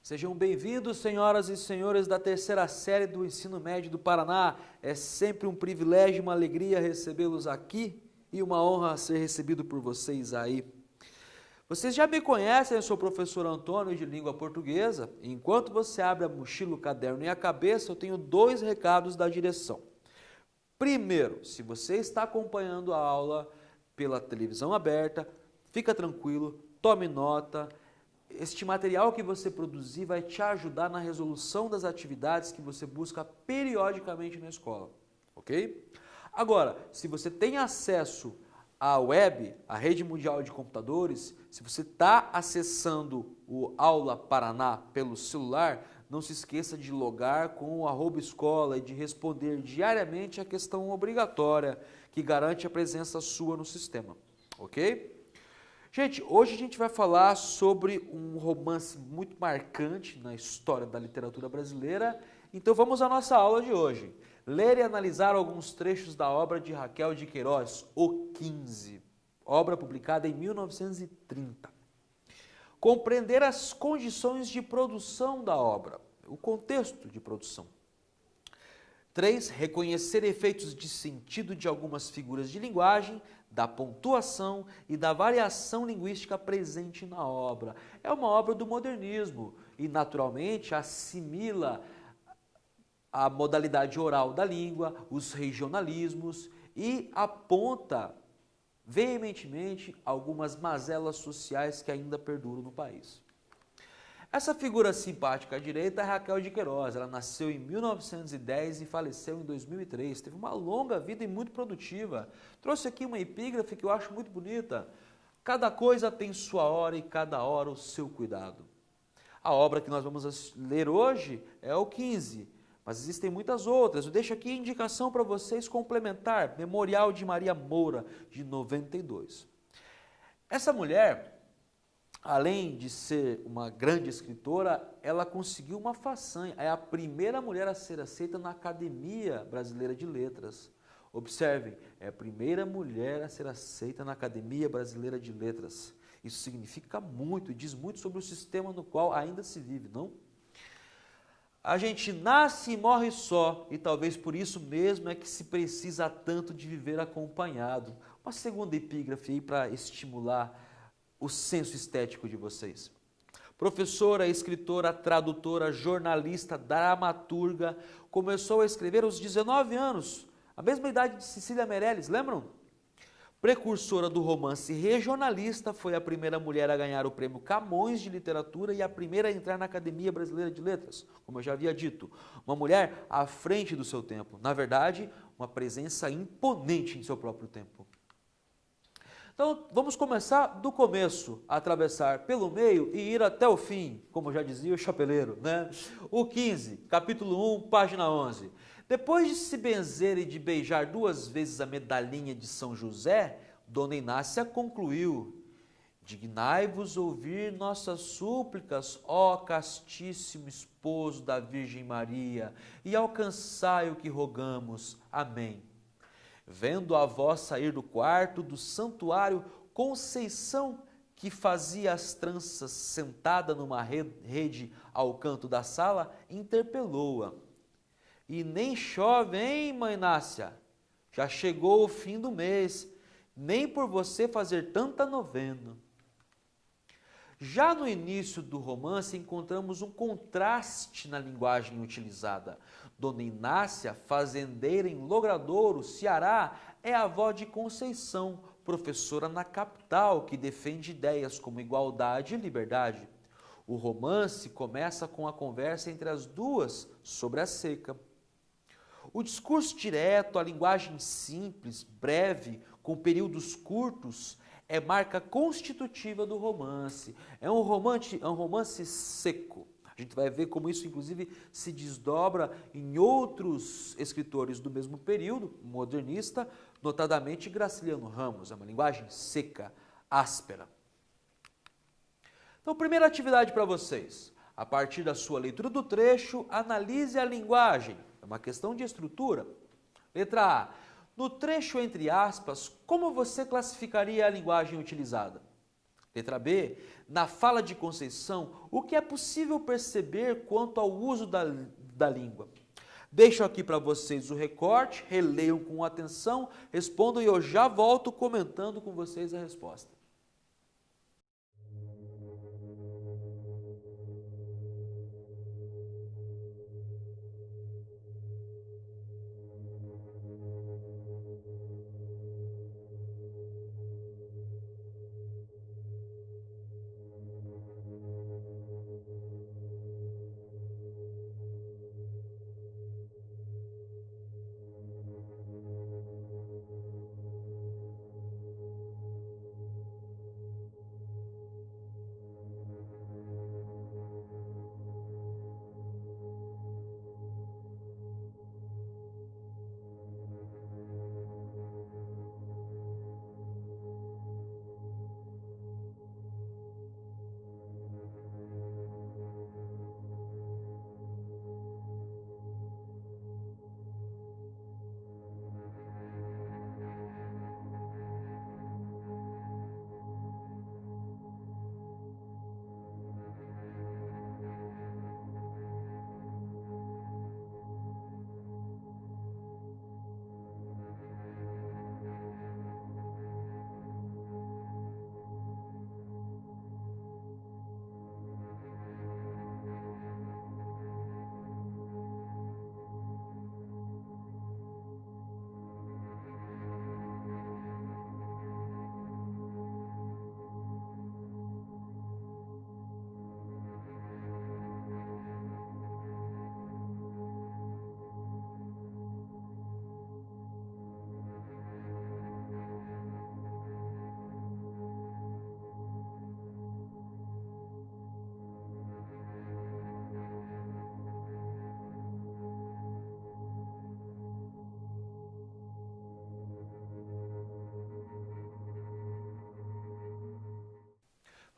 Sejam bem-vindos, senhoras e senhores da terceira série do Ensino Médio do Paraná. É sempre um privilégio e uma alegria recebê-los aqui e uma honra ser recebido por vocês aí. Vocês já me conhecem, eu sou o professor Antônio de Língua Portuguesa. E enquanto você abre a mochila, o caderno e a cabeça, eu tenho dois recados da direção. Primeiro, se você está acompanhando a aula pela televisão aberta, fica tranquilo, tome nota. Este material que você produzir vai te ajudar na resolução das atividades que você busca periodicamente na escola, ok? Agora, se você tem acesso à web, à rede mundial de computadores, se você está acessando o Aula Paraná pelo celular, não se esqueça de logar com o @escola e de responder diariamente a questão obrigatória que garante a presença sua no sistema, ok? Gente, hoje a gente vai falar sobre um romance muito marcante na história da literatura brasileira, então vamos à nossa aula de hoje. Ler e analisar alguns trechos da obra de Raquel de Queiroz, O 15, obra publicada em 1930. Compreender as condições de produção da obra, o contexto de produção. 3. Reconhecer efeitos de sentido de algumas figuras de linguagem, da pontuação e da variação linguística presente na obra. É uma obra do modernismo e, naturalmente, assimila a modalidade oral da língua, os regionalismos e aponta veementemente algumas mazelas sociais que ainda perduram no país. Essa figura simpática à direita é Raquel de Queiroz. Ela nasceu em 1910 e faleceu em 2003. Teve uma longa vida e muito produtiva. Trouxe aqui uma epígrafe que eu acho muito bonita. Cada coisa tem sua hora e cada hora o seu cuidado. A obra que nós vamos ler hoje é o 15, mas existem muitas outras. Eu deixo aqui a indicação para vocês complementar. Memorial de Maria Moura, de 92. Essa mulher, além de ser uma grande escritora, ela conseguiu uma façanha. É a primeira mulher a ser aceita na Academia Brasileira de Letras. Observem, é a primeira mulher a ser aceita na Academia Brasileira de Letras. Isso significa muito e diz muito sobre o sistema no qual ainda se vive, não? A gente nasce e morre só, e talvez por isso mesmo é que se precisa tanto de viver acompanhado. Uma segunda epígrafe aí para estimular o senso estético de vocês. Professora, escritora, tradutora, jornalista, dramaturga, começou a escrever aos 19 anos, a mesma idade de Cecília Meirelles, lembram? Precursora do romance regionalista, foi a primeira mulher a ganhar o prêmio Camões de Literatura e a primeira a entrar na Academia Brasileira de Letras, como eu já havia dito. Uma mulher à frente do seu tempo, na verdade, uma presença imponente em seu próprio tempo. Então, vamos começar do começo, atravessar pelo meio e ir até o fim, como já dizia o chapeleiro, né? O 15, capítulo 1, página 11. Depois de se benzer e de beijar 2 vezes a medalhinha de São José, Dona Inácia concluiu: dignai-vos ouvir nossas súplicas, ó castíssimo esposo da Virgem Maria, e alcançai o que rogamos. Amém. Vendo a avó sair do quarto do santuário, Conceição, que fazia as tranças sentada numa rede ao canto da sala, interpelou-a. E nem chove, hein, mãe Inácia? Já chegou o fim do mês, nem por você fazer tanta novena. Já no início do romance encontramos um contraste na linguagem utilizada. Dona Inácia, fazendeira em Logradouro, Ceará, é avó de Conceição, professora na capital, que defende ideias como igualdade e liberdade. O romance começa com a conversa entre as duas sobre a seca. O discurso direto, a linguagem simples, breve, com períodos curtos, é marca constitutiva do romance. É um romance seco. A gente vai ver como isso, inclusive, se desdobra em outros escritores do mesmo período, modernista, notadamente Graciliano Ramos. É uma linguagem seca, áspera. Então, primeira atividade para vocês. A partir da sua leitura do trecho, analise a linguagem. É uma questão de estrutura. Letra A. No trecho entre aspas, como você classificaria a linguagem utilizada? Letra B, na fala de Conceição, o que é possível perceber quanto ao uso da língua? Deixo aqui para vocês o recorte, releiam com atenção, respondam e eu já volto comentando com vocês a resposta.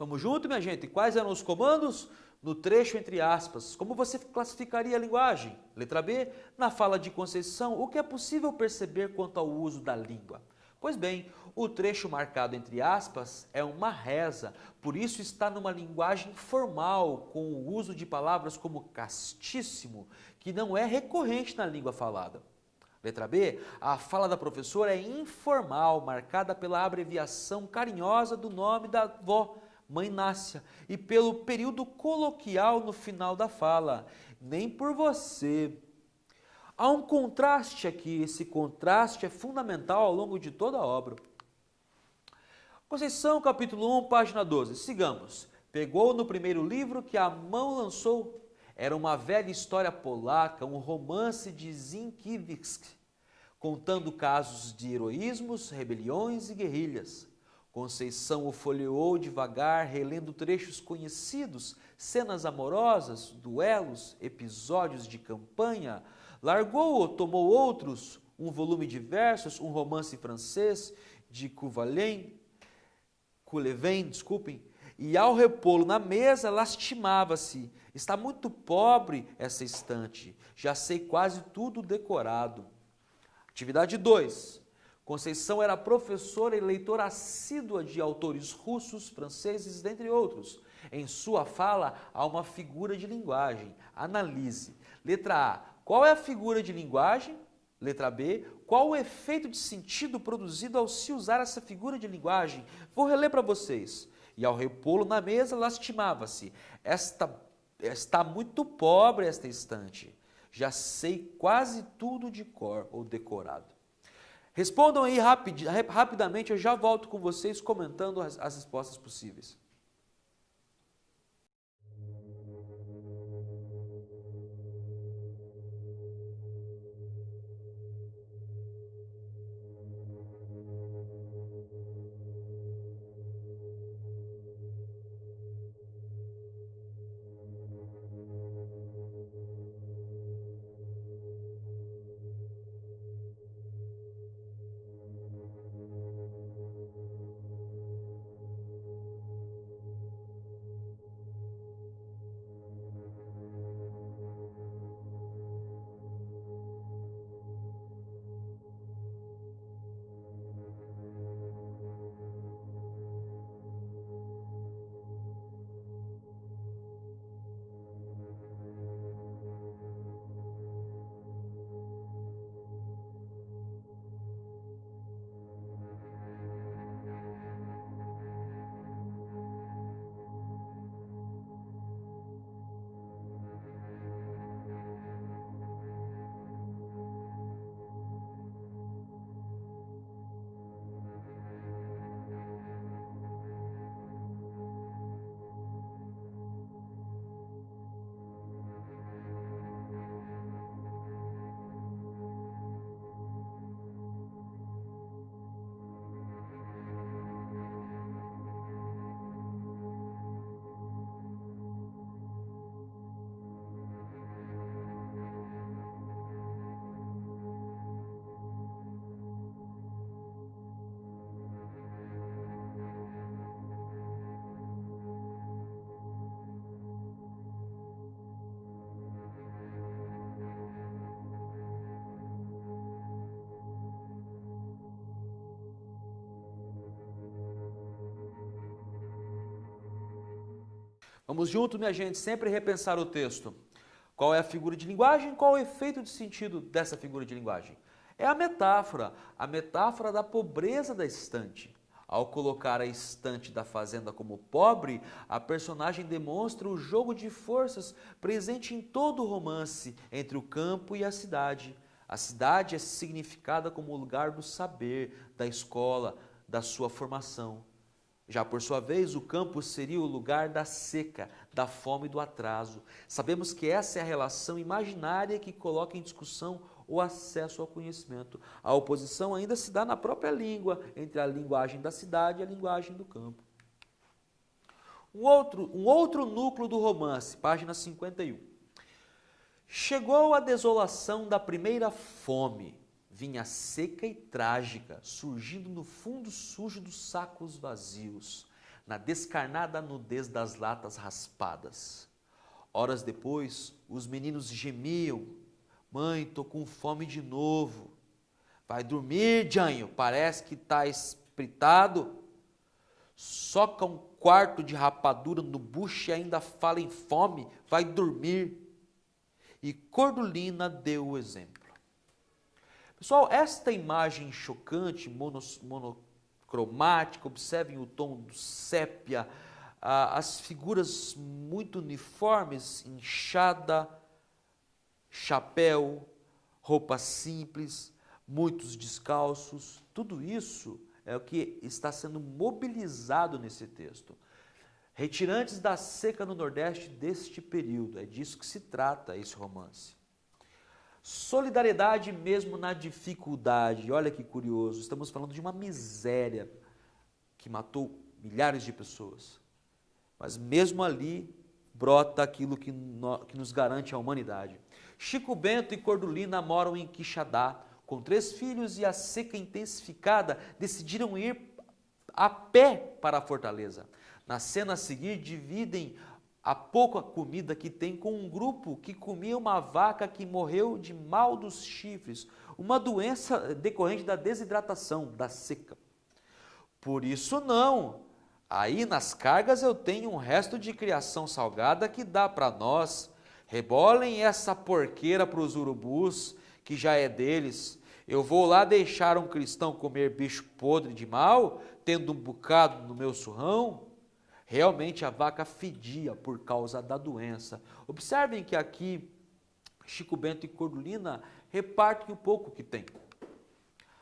Vamos junto, minha gente? Quais eram os comandos? No trecho entre aspas. Como você classificaria a linguagem? Letra B, na fala de Conceição, o que é possível perceber quanto ao uso da língua? Pois bem, o trecho marcado entre aspas é uma reza, por isso está numa linguagem formal, com o uso de palavras como castíssimo, que não é recorrente na língua falada. Letra B, a fala da professora é informal, marcada pela abreviação carinhosa do nome da avó, Mãe Nácia, e pelo período coloquial no final da fala, nem por você. Há um contraste aqui, esse contraste é fundamental ao longo de toda a obra. Conceição, capítulo 1, página 12, sigamos. Pegou no primeiro livro que a mão lançou. Era uma velha história polaca, um romance de Sienkiewicz, contando casos de heroísmos, rebeliões e guerrilhas. Conceição o folheou devagar, relendo trechos conhecidos, cenas amorosas, duelos, episódios de campanha. Largou-o, tomou outros, um volume de versos, um romance francês de Coulevin, e ao repô-lo na mesa, lastimava-se. Está muito pobre essa estante, já sei quase tudo decorado. Atividade 2. Conceição era professora e leitora assídua de autores russos, franceses, dentre outros. Em sua fala, há uma figura de linguagem. Analise. Letra A. Qual é a figura de linguagem? Letra B. Qual o efeito de sentido produzido ao se usar essa figura de linguagem? Vou reler para vocês. E ao repô-lo na mesa, lastimava-se. Está muito pobre esta estante. Já sei quase tudo de cor ou decorado. Respondam aí rapidamente, eu já volto com vocês comentando as respostas possíveis. Vamos junto, minha gente, sempre repensar o texto. Qual é a figura de linguagem? Qual o efeito de sentido dessa figura de linguagem? É a metáfora da pobreza da estante. Ao colocar a estante da fazenda como pobre, a personagem demonstra o jogo de forças presente em todo o romance entre o campo e a cidade. A cidade é significada como o lugar do saber, da escola, da sua formação. Já por sua vez, o campo seria o lugar da seca, da fome e do atraso. Sabemos que essa é a relação imaginária que coloca em discussão o acesso ao conhecimento. A oposição ainda se dá na própria língua, entre a linguagem da cidade e a linguagem do campo. Um outro núcleo do romance, página 51. Chegou a desolação da primeira fome. Vinha seca e trágica, surgindo no fundo sujo dos sacos vazios, na descarnada nudez das latas raspadas. Horas depois, os meninos gemiam: mãe, tô com fome de novo. Vai dormir, Janho, parece que tá espritado. Soca um quarto de rapadura no bucho e ainda fala em fome, vai dormir. E Cordulina deu o exemplo. Pessoal, esta imagem chocante, monocromática, observem o tom do sépia, as figuras muito uniformes, inchada, chapéu, roupa simples, muitos descalços, tudo isso é o que está sendo mobilizado nesse texto. Retirantes da seca no Nordeste deste período, é disso que se trata esse romance. Solidariedade mesmo na dificuldade. Olha que curioso, estamos falando de uma miséria que matou milhares de pessoas. Mas mesmo ali brota aquilo que nos garante a humanidade. Chico Bento e Cordulina moram em Quixadá. Com 3 filhos e a seca intensificada, decidiram ir a pé para a fortaleza. Na cena a seguir, dividem a pouca comida que tem com um grupo que comia uma vaca que morreu de mal dos chifres, uma doença decorrente da desidratação, da seca. Por isso não, aí nas cargas eu tenho um resto de criação salgada que dá para nós. Rebolem essa porqueira para os urubus, que já é deles. Eu vou lá deixar um cristão comer bicho podre de mal, tendo um bocado no meu surrão? Realmente a vaca fedia por causa da doença. Observem que aqui Chico Bento e Cordulina repartem um pouco o que tem.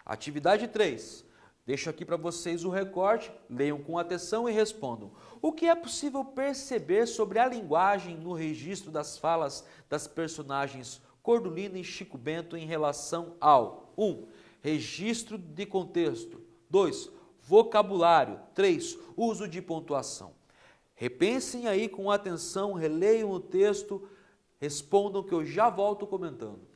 Atividade 3. Deixo aqui para vocês o recorte, leiam com atenção e respondam. O que é possível perceber sobre a linguagem no registro das falas das personagens Cordulina e Chico Bento em relação ao 1. Registro de contexto. 2. Vocabulário. 3. Uso de pontuação. Repensem aí com atenção, releiam o texto, respondam que eu já volto comentando.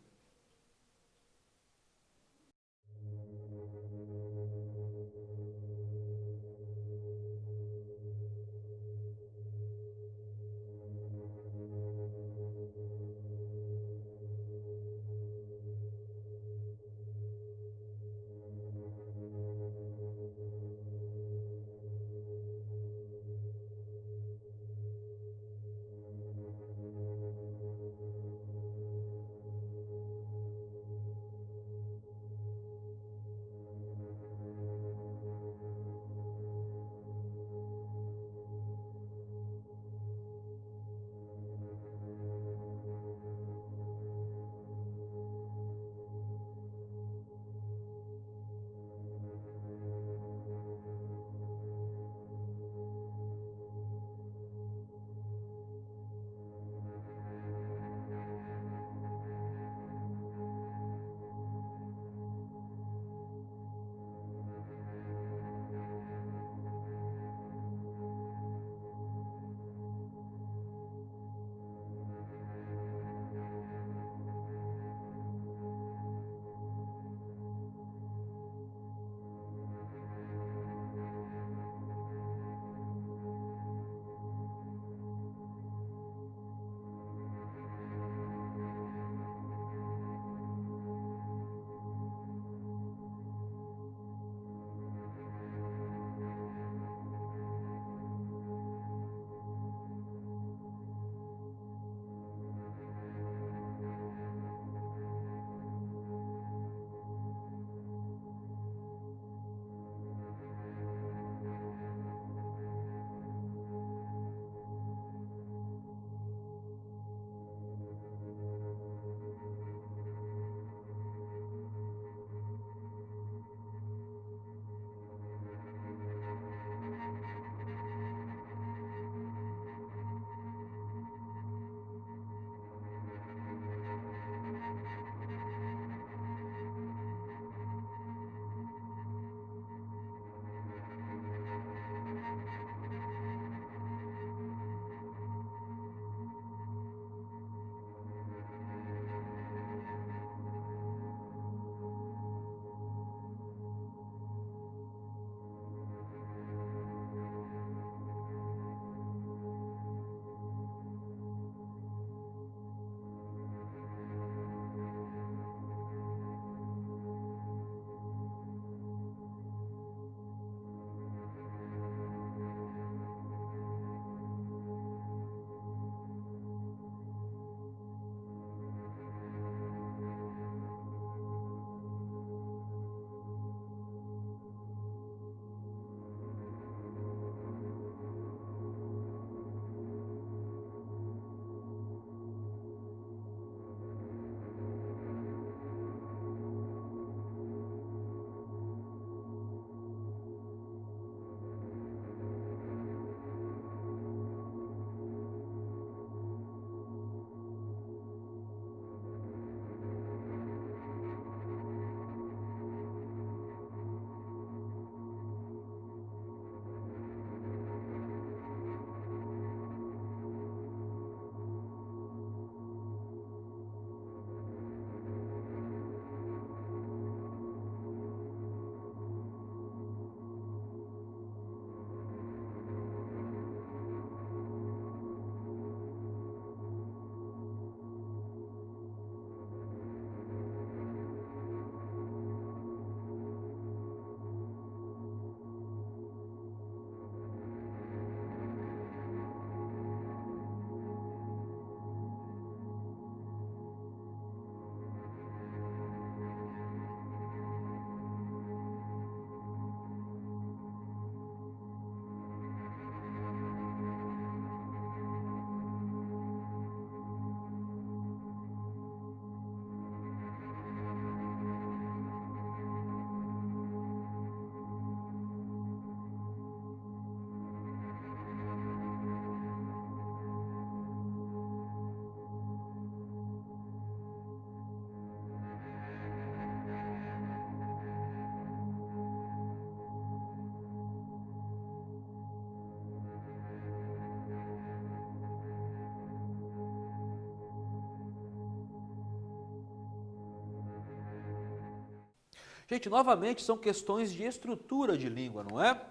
Gente, novamente, são questões de estrutura de língua, não é?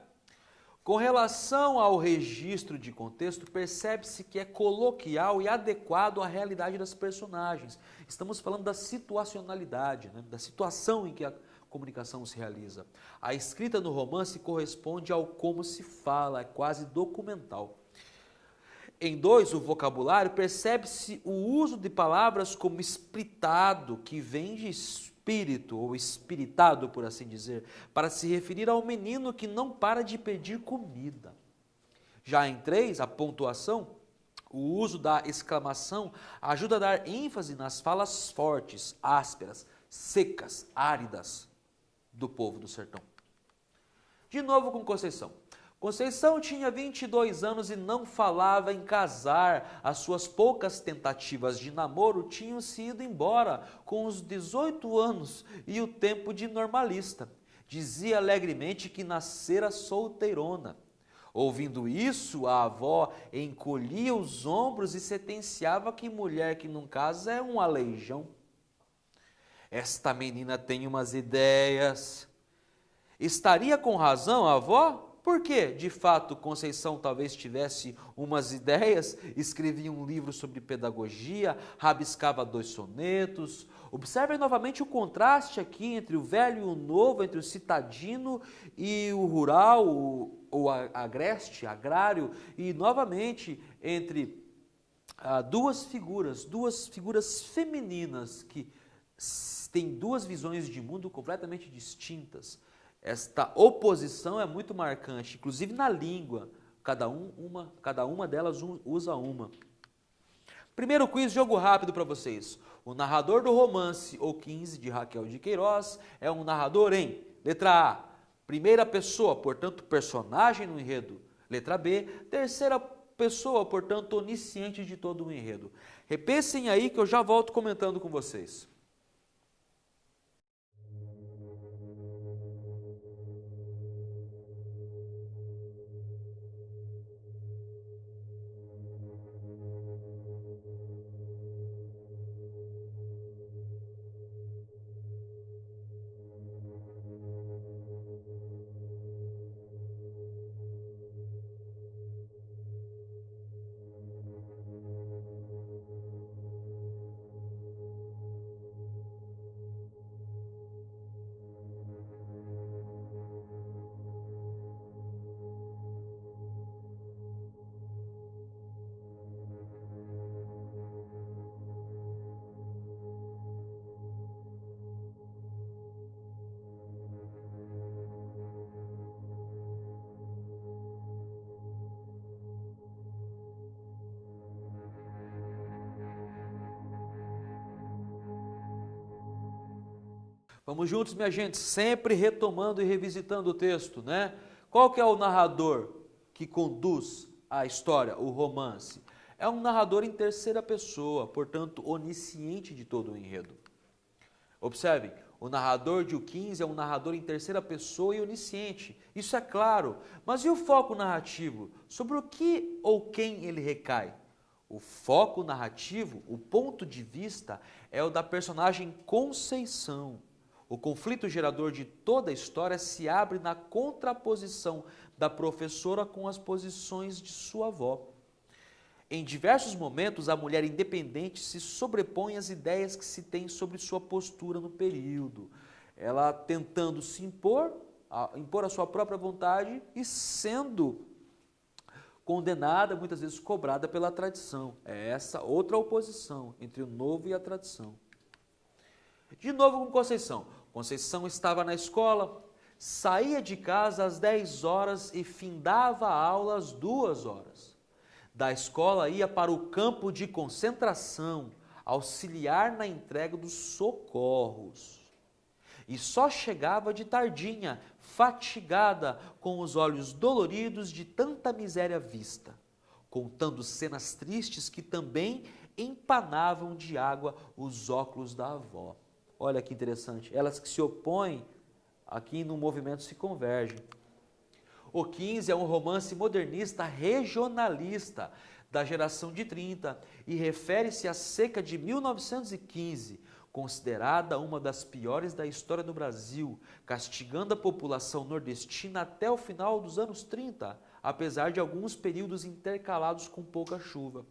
Com relação ao registro de contexto, percebe-se que é coloquial e adequado à realidade das personagens. Estamos falando da situacionalidade, né? Da situação em que a comunicação se realiza. A escrita no romance corresponde ao como se fala, é quase documental. Em 2, o vocabulário, percebe-se o uso de palavras como espritado, que vem de espírito, ou espiritado, por assim dizer, para se referir ao menino que não para de pedir comida. Já em 3, a pontuação, o uso da exclamação ajuda a dar ênfase nas falas fortes, ásperas, secas, áridas do povo do sertão. De novo com Conceição. Conceição tinha 22 anos e não falava em casar. As suas poucas tentativas de namoro tinham se ido embora com os 18 anos e o tempo de normalista. Dizia alegremente que nascera solteirona. Ouvindo isso, a avó encolhia os ombros e sentenciava que mulher que não casa é um aleijão. Esta menina tem umas ideias. Estaria com razão a avó? Porque, de fato, Conceição talvez tivesse umas ideias, escrevia um livro sobre pedagogia, rabiscava 2 sonetos. Observem novamente o contraste aqui entre o velho e o novo, entre o citadino e o rural, o agreste, agrário, e novamente entre duas figuras femininas que têm 2 visões de mundo completamente distintas. Esta oposição é muito marcante, inclusive na língua, cada uma delas usa uma. Primeiro quiz, jogo rápido para vocês. O narrador do romance O 15, de Raquel de Queiroz, é um narrador em, letra A, primeira pessoa, portanto personagem no enredo. Letra B, terceira pessoa, portanto onisciente de todo o enredo. Repensem aí que eu já volto comentando com vocês. Vamos juntos, minha gente, sempre retomando e revisitando o texto, né? Qual que é o narrador que conduz a história, o romance? É um narrador em terceira pessoa, portanto, onisciente de todo o enredo. Observem, o narrador de O 15 é um narrador em terceira pessoa e onisciente. Isso é claro, mas e o foco narrativo? Sobre o que ou quem ele recai? O foco narrativo, o ponto de vista, é o da personagem Conceição. O conflito gerador de toda a história se abre na contraposição da professora com as posições de sua avó. Em diversos momentos, a mulher independente se sobrepõe às ideias que se tem sobre sua postura no período. Ela tentando se impor a sua própria vontade e sendo condenada, muitas vezes cobrada pela tradição. É essa outra oposição entre o novo e a tradição. De novo com Conceição. Conceição estava na escola, saía de casa às 10 horas e findava a aula às 2 horas. Da escola ia para o campo de concentração, auxiliar na entrega dos socorros. E só chegava de tardinha, fatigada, com os olhos doloridos de tanta miséria vista, contando cenas tristes que também empanavam de água os óculos da avó. Olha que interessante, elas que se opõem, aqui no movimento se convergem. O 15 é um romance modernista regionalista da geração de 30 e refere-se à seca de 1915, considerada uma das piores da história do Brasil, castigando a população nordestina até o final dos anos 30, apesar de alguns períodos intercalados com pouca chuva.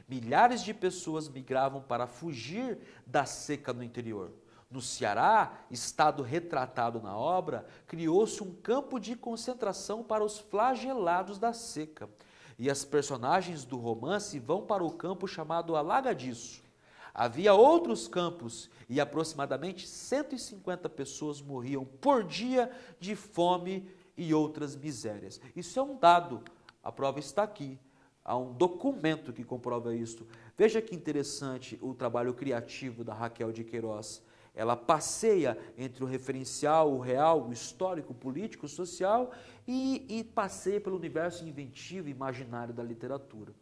Milhares de pessoas migravam para fugir da seca no interior. No Ceará, estado retratado na obra, criou-se um campo de concentração para os flagelados da seca. E as personagens do romance vão para o campo chamado Alagadiço. Havia outros campos e aproximadamente 150 pessoas morriam por dia de fome e outras misérias. Isso é um dado, a prova está aqui. Há um documento que comprova isso. Veja que interessante o trabalho criativo da Raquel de Queiroz. Ela passeia entre o referencial, o real, o histórico, o político, o social e passeia pelo universo inventivo e imaginário da literatura.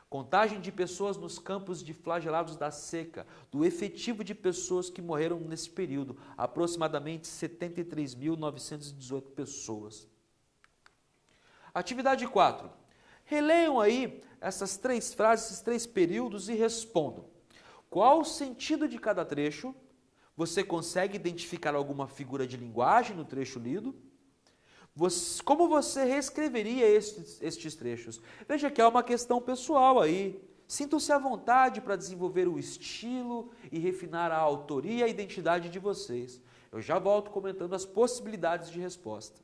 Contagem de pessoas nos campos de flagelados da seca, do efetivo de pessoas que morreram nesse período, aproximadamente 73.918 pessoas. Atividade 4. Releiam aí essas 3 frases, esses 3 períodos e respondam. Qual o sentido de cada trecho? Você consegue identificar alguma figura de linguagem no trecho lido? Como você reescreveria estes trechos? Veja que há uma questão pessoal aí. Sintam-se à vontade para desenvolver o estilo e refinar a autoria e a identidade de vocês. Eu já volto comentando as possibilidades de resposta.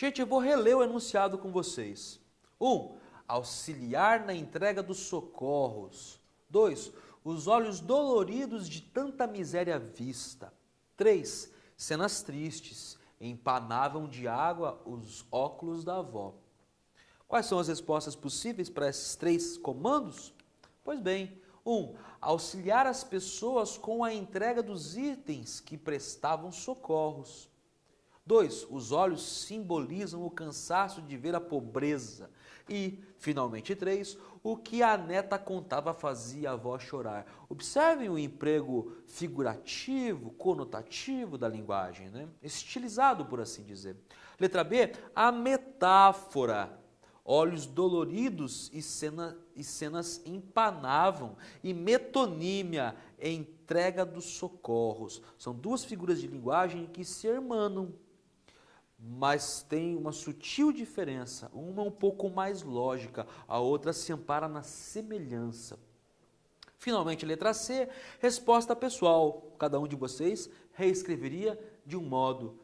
Gente, eu vou reler o enunciado com vocês. 1. Auxiliar na entrega dos socorros. 2. Os olhos doloridos de tanta miséria vista. 3. Cenas tristes. Empanavam de água os óculos da avó. Quais são as respostas possíveis para esses 3 comandos? Pois bem, 1. Auxiliar as pessoas com a entrega dos itens que prestavam socorros. 2. Os olhos simbolizam o cansaço de ver a pobreza. E, finalmente, 3. O que a neta contava fazia a avó chorar. Observem o emprego figurativo, conotativo da linguagem, né? Estilizado, por assim dizer. Letra B. A metáfora. Olhos doloridos e cenas empanavam. E metonímia, entrega dos socorros. São 2 figuras de linguagem que se hermanam, mas tem uma sutil diferença. Uma um pouco mais lógica, a outra se ampara na semelhança. Finalmente, letra C, resposta pessoal. Cada um de vocês reescreveria de um modo.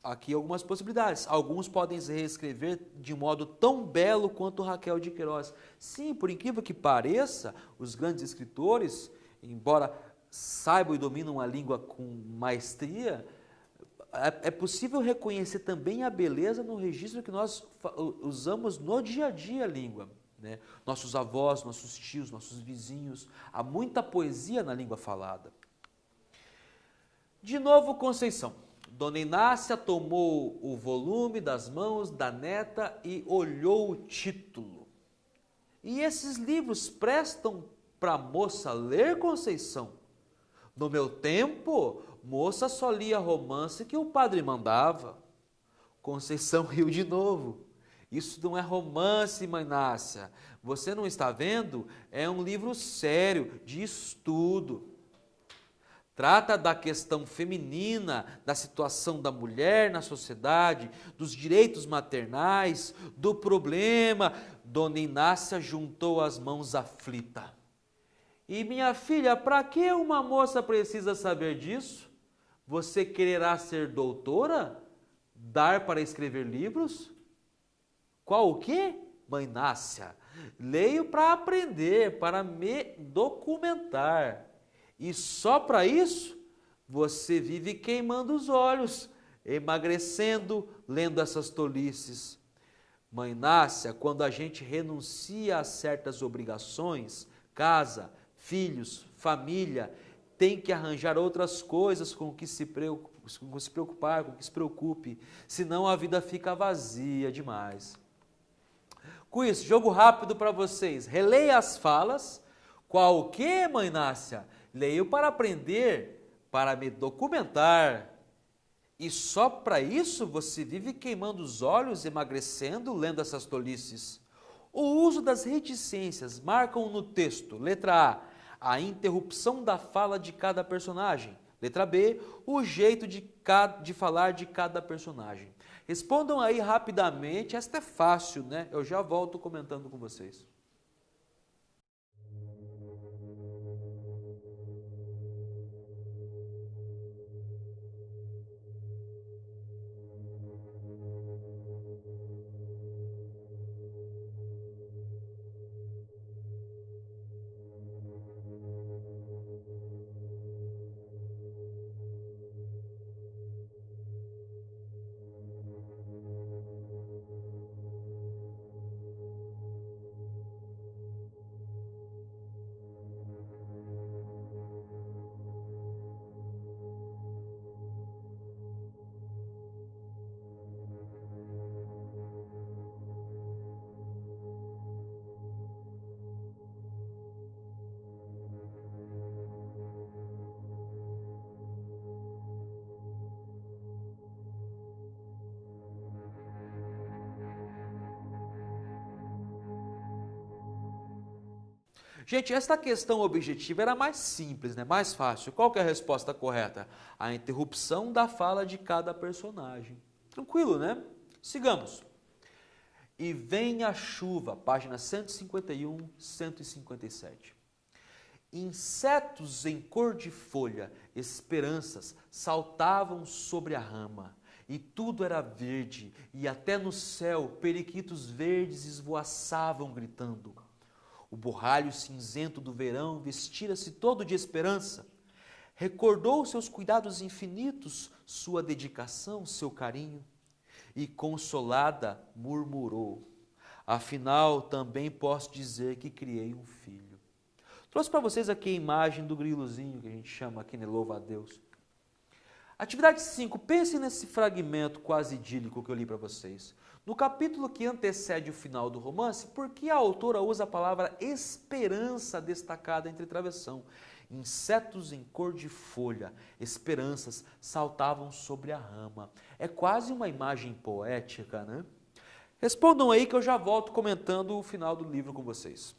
Aqui algumas possibilidades. Alguns podem reescrever de um modo tão belo quanto Raquel de Queiroz. Sim, por incrível que pareça, os grandes escritores, embora saibam e dominam a língua com maestria, é possível reconhecer também a beleza no registro que nós usamos no dia a dia a língua, né? Nossos avós, nossos tios, nossos vizinhos. Há muita poesia na língua falada. De novo, Conceição. Dona Inácia tomou o volume das mãos da neta e olhou o título. E esses livros prestam para a moça ler, Conceição? No meu tempo, moça só lia romance que o padre mandava. Conceição riu de novo. Isso não é romance, mãe Inácia. Você não está vendo? É um livro sério, de estudo. Trata da questão feminina, da situação da mulher na sociedade, dos direitos maternais, do problema. Dona Inácia juntou as mãos aflita. E minha filha, para que uma moça precisa saber disso? Você quererá ser doutora? Dar para escrever livros? Qual o quê? Mãe Inácia, leio para aprender, para me documentar. E só para isso, você vive queimando os olhos, emagrecendo, lendo essas tolices. Mãe Inácia, quando a gente renuncia a certas obrigações, casa, filhos, família, tem que arranjar outras coisas com que se preocupar, com que se preocupe, senão a vida fica vazia demais. Com isso, jogo rápido para vocês. Releia as falas. Qual o quê, mãe Inácia? Leio para aprender, para me documentar. E só para isso você vive queimando os olhos, emagrecendo, lendo essas tolices. O uso das reticências marcam no texto. Letra A interrupção da fala de cada personagem. Letra B, o jeito de falar de cada personagem. Respondam aí rapidamente, esta é fácil, né? Eu já volto comentando com vocês. Gente, esta questão objetiva era mais simples, né? Mais fácil. Qual que é a resposta correta? A interrupção da fala de cada personagem. Tranquilo, né? Sigamos. E vem a chuva, página 151, 157. Insetos em cor de folha, esperanças, saltavam sobre a rama. e tudo era verde, e até no céu periquitos verdes esvoaçavam gritando. O borralho cinzento do verão vestira-se todo de esperança. Recordou seus cuidados infinitos, sua dedicação, seu carinho, e consolada murmurou: afinal, também posso dizer que criei um filho. Trouxe para vocês aqui a imagem do grilozinho, que a gente chama aqui, né? Louva a Deus. Atividade 5, pense nesse fragmento quase idílico que eu li para vocês. No capítulo que antecede o final do romance, por que a autora usa a palavra esperança destacada entre travessão? Insetos em cor de folha, esperanças saltavam sobre a rama. É quase uma imagem poética, né? Respondam aí que eu já volto comentando o final do livro com vocês.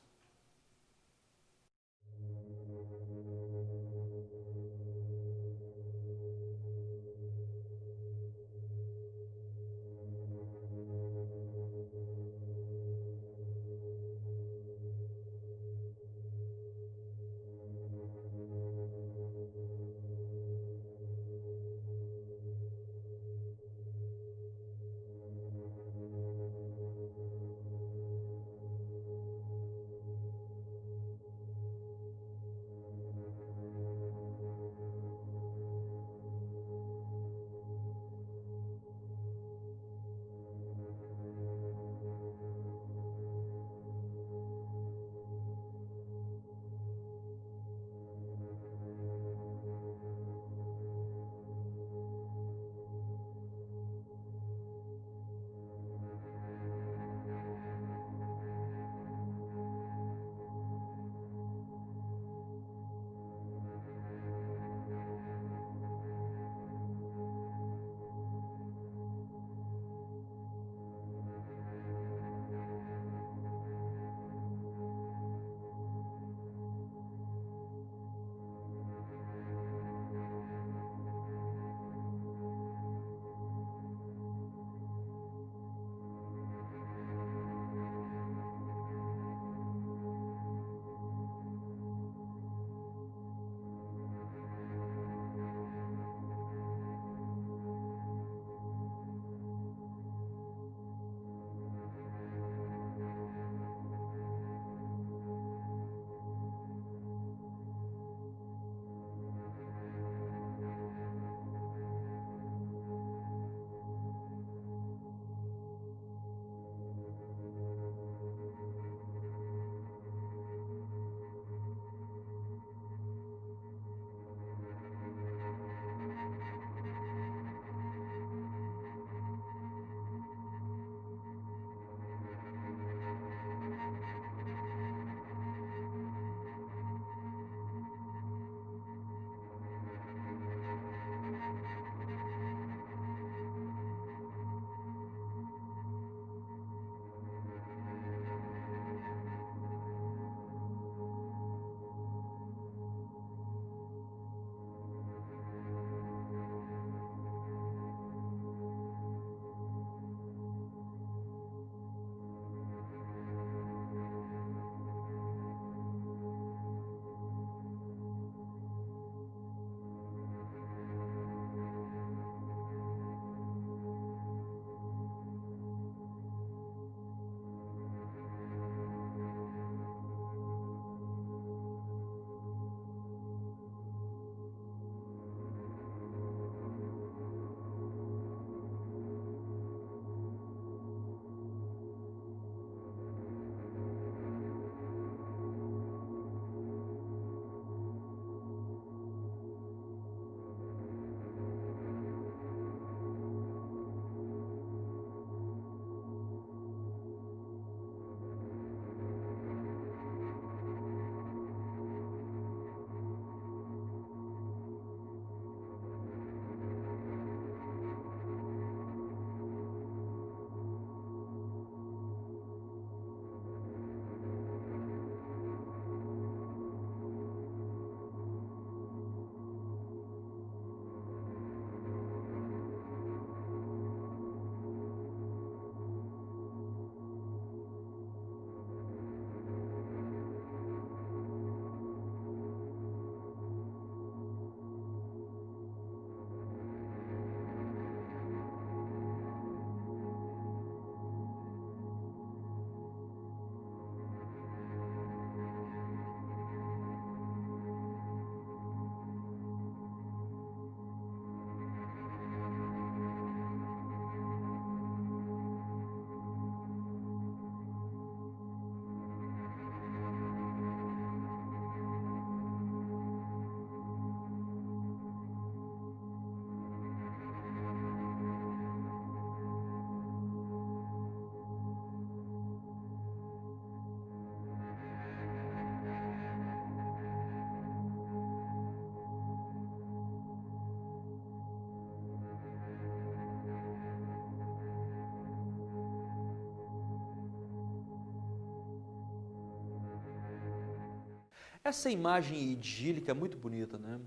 Essa imagem idílica é muito bonita, né?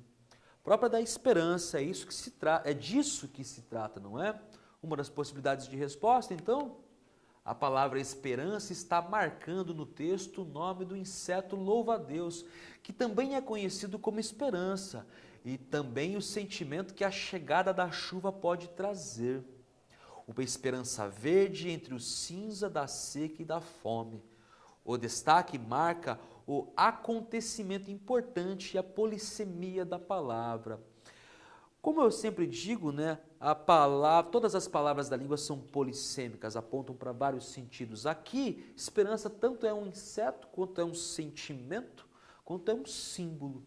Própria da esperança, é disso que se trata, não é? Uma das possibilidades de resposta, então, a palavra esperança está marcando no texto o nome do inseto louva-a-Deus, que também é conhecido como esperança, e também o sentimento que a chegada da chuva pode trazer. Uma esperança verde entre o cinza da seca e da fome. O destaque marca o acontecimento importante e a polissemia da palavra. Como eu sempre digo, né, todas as palavras da língua são polissêmicas, apontam para vários sentidos. Aqui, esperança tanto é um inseto, quanto é um sentimento, quanto é um símbolo.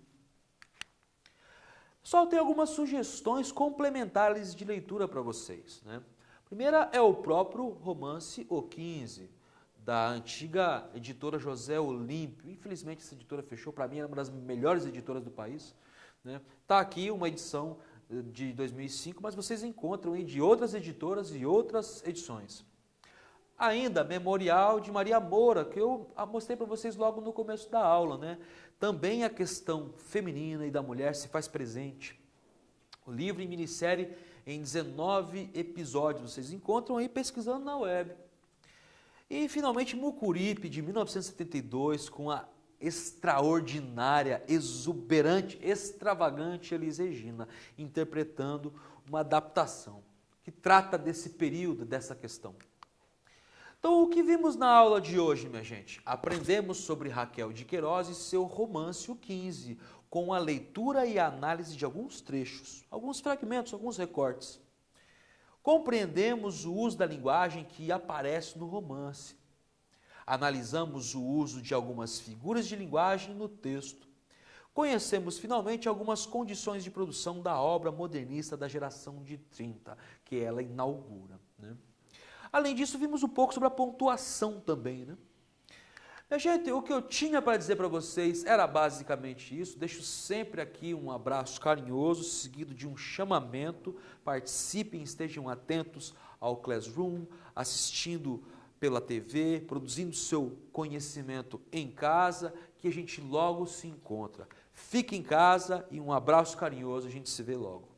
Só tem algumas sugestões complementares de leitura para vocês, né? A primeira é o próprio romance O 15, da antiga editora José Olímpio. Infelizmente essa editora fechou, para mim era uma das melhores editoras do país, né? Tá aqui uma edição de 2005, mas vocês encontram aí de outras editoras e outras edições. Ainda, Memorial de Maria Moura, que eu mostrei para vocês logo no começo da aula, né? Também a questão feminina e da mulher se faz presente. O livro em minissérie em 19 episódios, vocês encontram aí pesquisando na web. E finalmente Mucuripe, de 1972, com a extraordinária, exuberante, extravagante Elis Regina, interpretando uma adaptação que trata desse período, dessa questão. Então, o que vimos na aula de hoje, minha gente? Aprendemos sobre Raquel de Queiroz e seu romance O 15, com a leitura e a análise de alguns trechos, alguns fragmentos, alguns recortes. Compreendemos o uso da linguagem que aparece no romance. Analisamos o uso de algumas figuras de linguagem no texto. Conhecemos finalmente algumas condições de produção da obra modernista da geração de 30, que ela inaugura, né? Além disso, vimos um pouco sobre a pontuação também, né? Gente, o que eu tinha para dizer para vocês era basicamente isso. Deixo sempre aqui um abraço carinhoso, seguido de um chamamento. Participem, estejam atentos ao Classroom, assistindo pela TV, produzindo seu conhecimento em casa, que a gente logo se encontra. Fique em casa e um abraço carinhoso, a gente se vê logo.